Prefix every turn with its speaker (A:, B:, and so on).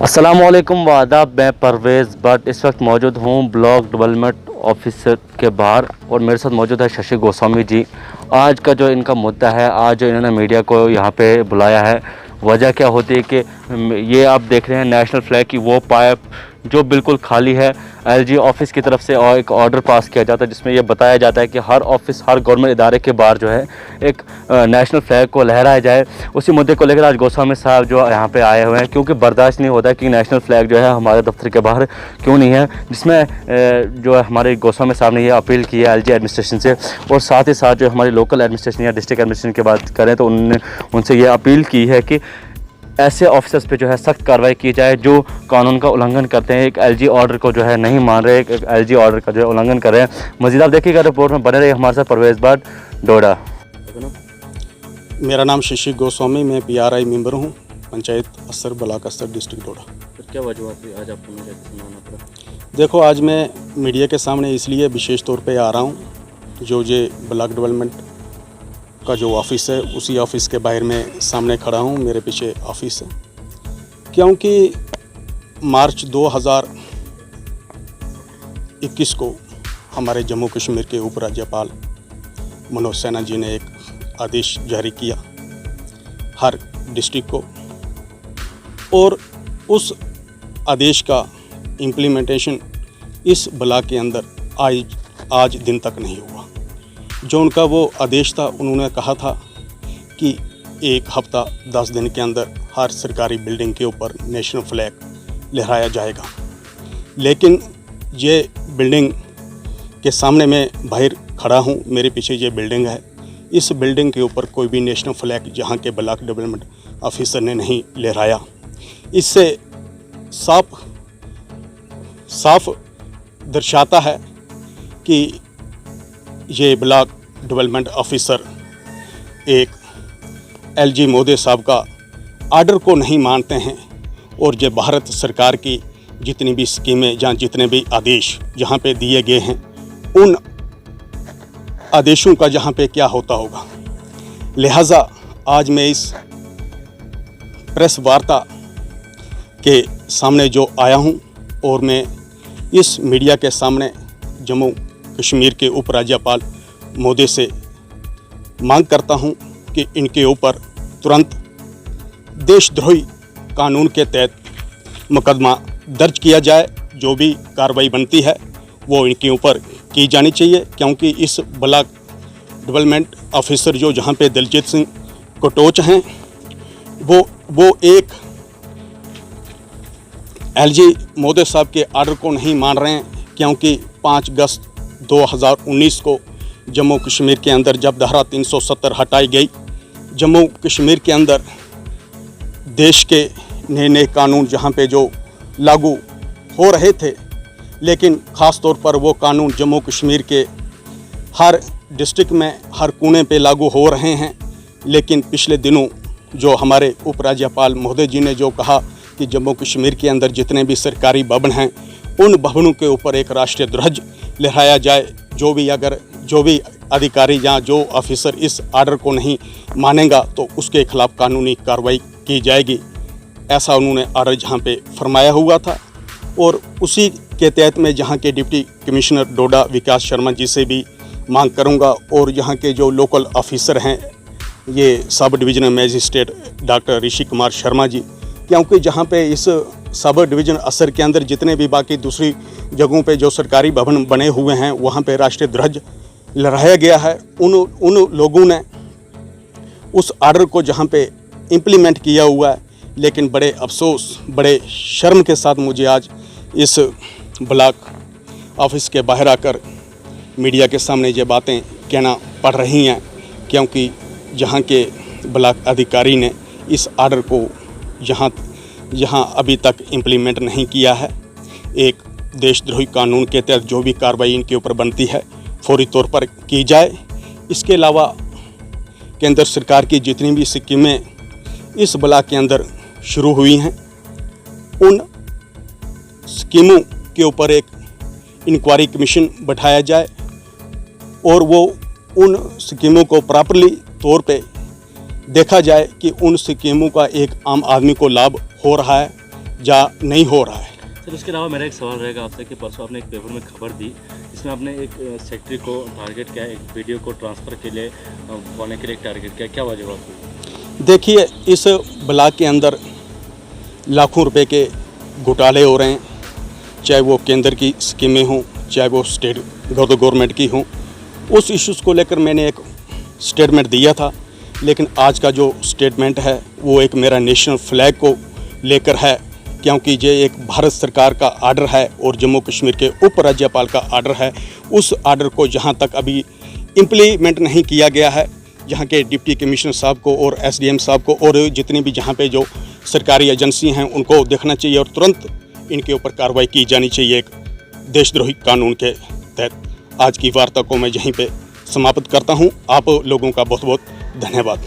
A: अस्सलामुअलैकुम वादाब, मैं परवेज़ बट इस वक्त मौजूद हूँ ब्लॉक डेवलपमेंट ऑफिसर के बाहर और मेरे साथ मौजूद है शशि गोस्वामी जी। आज का जो इनका मुद्दा है, आज जो इन्होंने मीडिया को यहाँ पे बुलाया है, वजह क्या होती है कि ये आप देख रहे हैं नेशनल फ्लैग की वो पाइप जो बिल्कुल खाली है। एलजी ऑफिस की तरफ से और एक ऑर्डर पास किया जाता है जिसमें ये बताया जाता है कि हर ऑफिस, हर गवर्नमेंट इदारे के बाहर जो है एक नेशनल फ्लैग को लहराया जाए। उसी मुद्दे को लेकर आज गोस्वामी साहब जो यहाँ पे आए हुए हैं, क्योंकि बर्दाश्त नहीं होता कि नेशनल फ्लैग जो है हमारे दफ्तर के बाहर क्यों नहीं है, जिसमें जो है हमारे गोस्वामी साहब ने ये अपील की है एलजी एडमिनिस्ट्रेशन से। और साथ ही साथ जो हमारी लोकल एडमिनिस्ट्रेशन या डिस्ट्रिक्ट एडमिनिस्ट्रेशन की बात करें तो उनसे ये अपील की है कि ऐसे ऑफिसर्स पे जो है सख्त कार्रवाई की जाए जो कानून का उल्लंघन करते हैं, एक एलजी ऑर्डर को जो है नहीं मान रहे, एक एलजी ऑर्डर का जो है उल्लंघन कर रहे हैं। मज़ीद आप देखिएगा रिपोर्ट में बने रहिए हमारे साथ। परवेज़ बट, डोडा।
B: मेरा नाम शशि गोस्वामी, मैं पीआरआई मेंबर हूँ, पंचायत असर ब्लॉक असर डिस्ट्रिक्ट डोडा।
A: तो क्या वजह थी आज आपको मीडिया के सामने आना पड़ा?
B: देखो, आज मैं मीडिया के सामने इसलिए विशेष तौर पे आ रहा हूँ, जो ये ब्लॉक डेवलपमेंट का जो ऑफिस है उसी ऑफिस के बाहर में सामने खड़ा हूँ। मेरे पीछे ऑफिस है, क्योंकि मार्च 2021 को हमारे जम्मू कश्मीर के उप राज्यपाल मनोज सिन्हा जी ने एक आदेश जारी किया हर डिस्ट्रिक्ट को, और उस आदेश का इम्प्लीमेंटेशन इस ब्लॉक के अंदर आज दिन तक नहीं हुआ। जो उनका वो आदेश था, उन्होंने कहा था कि एक हफ्ता 10 दिन के अंदर हर सरकारी बिल्डिंग के ऊपर नेशनल फ्लैग लहराया जाएगा। लेकिन ये बिल्डिंग के सामने मैं बाहर खड़ा हूँ, मेरे पीछे ये बिल्डिंग है, इस बिल्डिंग के ऊपर कोई भी नेशनल फ्लैग जहाँ के ब्लॉक डेवलपमेंट ऑफिसर ने नहीं लहराया। इससे साफ दर्शाता है कि ये ब्लॉक डेवलपमेंट ऑफिसर एक एलजी मोदी साहब का आर्डर को नहीं मानते हैं, और ये भारत सरकार की जितनी भी स्कीमें या जितने भी आदेश जहाँ पे दिए गए हैं, उन आदेशों का जहाँ पे क्या होता होगा। लिहाजा आज मैं इस प्रेस वार्ता के सामने जो आया हूँ, और मैं इस मीडिया के सामने जम्मू कश्मीर के उप राज्यपाल महोदय से मांग करता हूं कि इनके ऊपर तुरंत देशद्रोही कानून के तहत मुकदमा दर्ज किया जाए। जो भी कार्रवाई बनती है वो इनके ऊपर की जानी चाहिए, क्योंकि इस ब्लॉक डेवलपमेंट ऑफिसर जो जहां पे दिलजीत सिंह कटोच हैं, वो एक एलजी मोदी साहब के आर्डर को नहीं मान रहे हैं, क्योंकि 5 अगस्त 2019 को जम्मू कश्मीर के अंदर जब धारा 370 हटाई गई, जम्मू कश्मीर के अंदर देश के नए नए कानून जहां पे जो लागू हो रहे थे, लेकिन ख़ास तौर पर वो कानून जम्मू कश्मीर के हर डिस्ट्रिक्ट में हर कोने पे लागू हो रहे हैं। लेकिन पिछले दिनों जो हमारे उप राज्यपाल महोदय जी ने जो कहा कि जम्मू कश्मीर के अंदर जितने भी सरकारी भवन हैं, उन भवनों के ऊपर एक राष्ट्रीय ध्वज लहराया जाए। जो भी अधिकारी या जो ऑफिसर इस आर्डर को नहीं मानेगा तो उसके खिलाफ कानूनी कार्रवाई की जाएगी, ऐसा उन्होंने आर्डर जहाँ पे फरमाया हुआ था। और उसी के तहत मैं जहाँ के डिप्टी कमिश्नर डोडा विकास शर्मा जी से भी मांग करूँगा, और यहाँ के जो लोकल ऑफिसर हैं, ये सब divisional magistrate doctor Rishi Kumar Sharma ji, क्योंकि जहाँ पे इस सब डिवीज़न असर के अंदर जितने भी बाकी दूसरी जगहों पे जो सरकारी भवन बने हुए हैं, वहाँ पे राष्ट्रीय ध्वज लहराया गया है। उन लोगों ने उस आर्डर को जहाँ पे इम्प्लीमेंट किया हुआ है, लेकिन बड़े अफसोस, बड़े शर्म के साथ मुझे आज इस ब्लॉक ऑफिस के बाहर आकर मीडिया के सामने ये बातें कहना पड़ रही हैं, क्योंकि जहाँ के ब्लॉक अधिकारी ने इस आर्डर को जहाँ अभी तक इम्प्लीमेंट नहीं किया है। एक देशद्रोही कानून के तहत जो भी कार्रवाई इनके ऊपर बनती है फौरी तौर पर की जाए। इसके अलावा केंद्र सरकार की जितनी भी स्कीमें इस ब्लॉक के अंदर शुरू हुई हैं, उन स्कीमों के ऊपर एक इंक्वायरी कमीशन बैठाया जाए, और वो उन स्कीमों को प्रॉपरली तौर पे देखा जाए कि उन स्कीमों का एक आम आदमी को लाभ हो रहा है जा नहीं हो रहा है।
A: सर उसके अलावा मेरा एक सवाल रहेगा आपसे कि परसों आपने एक पेपर में खबर दी जिसमें आपने एक सेक्रेटरी को टारगेट किया, एक वीडियो को ट्रांसफ़र के लिए होने के लिए एक टारगेट किया, क्या वजह हुई?
B: देखिए, इस ब्लॉक के अंदर लाखों रुपए के घोटाले हो रहे हैं, चाहे वो केंद्र की स्कीमें हों, चाहे वो स्टेट गवर्नमेंट की हों। उस इश्यूज़ को लेकर मैंने एक स्टेटमेंट दिया था, लेकिन आज का जो स्टेटमेंट है वो एक मेरा नेशनल फ्लैग को लेकर है, क्योंकि ये एक भारत सरकार का आर्डर है और जम्मू कश्मीर के उप राज्यपाल का आर्डर है। उस आर्डर को जहाँ तक अभी इम्प्लीमेंट नहीं किया गया है, जहाँ के डिप्टी कमिश्नर साहब को और एसडीएम साहब को और जितनी भी जहाँ पे जो सरकारी एजेंसी हैं उनको देखना चाहिए और तुरंत इनके ऊपर कार्रवाई की जानी चाहिए एक देशद्रोही कानून के तहत। आज की वार्ता को मैं यहीं पे समाप्त करता हूं। आप लोगों का बहुत बहुत धन्यवाद।